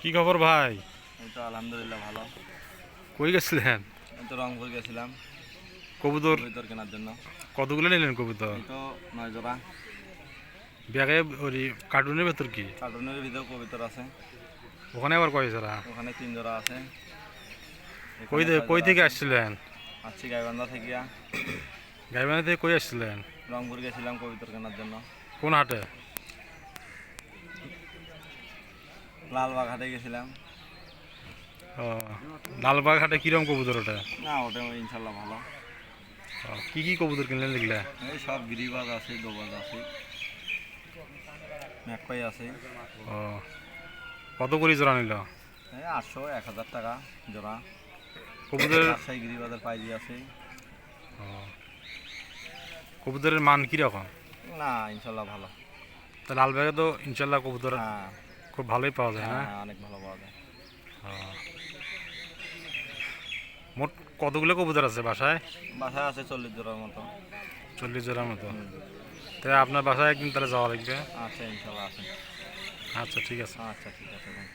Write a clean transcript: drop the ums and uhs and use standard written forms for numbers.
কি খবর ভাই? এই তো আলহামদুলিল্লাহ ভালো। কই গেছিলেন? এই তো রংপুর গেছিলাম কবুতর কবুতর কেনার জন্য। কতগুলো নিলেন কবুতর? এই তো 9 জোড়া। ব্যাগে ওই কার্টুনের ভেতর কি? কার্টুনের ভিতর কবুতর আছে। ওখানে আবার কয় জোড়া? ওখানে 3 জোড়া আছে। কই এখানে 6 কই জোড়া থেকে আছে। আসছিলেন? আসছি গাইবান্ধা থেকে। গাইবান্ধা থেকে কই আসছিলেন? রংপুর গেছিলাম কবুতর কেনার জন্য। কোন হাটে? লালবাগ হাটে গেছিলাম। ও, লালবাগ হাটে কিরম কবুতর ওটা? না ওটা ইনশাল্লাহ ভালো। কি কি কবুতর কিনলেন দেখলে? এই সব গিরিবাজ আছে, দোবাজ আছে, ম্যাকপাই আছে। ও, কত করে জোড়া নিল? এই 800 1000 টাকা জোড়া। কবুতরের রাজশাহী গিরিবাজের পাইজি আছে। কবুতরের মান কিরকম? না ইনশাল্লাহ ভালো। তা লালবাগে তো ইনশাল্লাহ কবুতর হ্যাঁ খুব ভালোই পাওয়া যায় না? হ্যাঁ, অনেক ভালো পাওয়া যায়। ও, মোট কতগুলো কবুতর আছে বাসায়? বাসায় আছে 40 জোড়ার মতো। 40 জোড়ার মতো। হুম। তাই আপনার বাসায় একদিন তাহলে যাওয়া লাগবে। আচ্ছা ইনশাল্লাহ আসেন। আচ্ছা ঠিক আছে। আচ্ছা ঠিক আছে ভাই।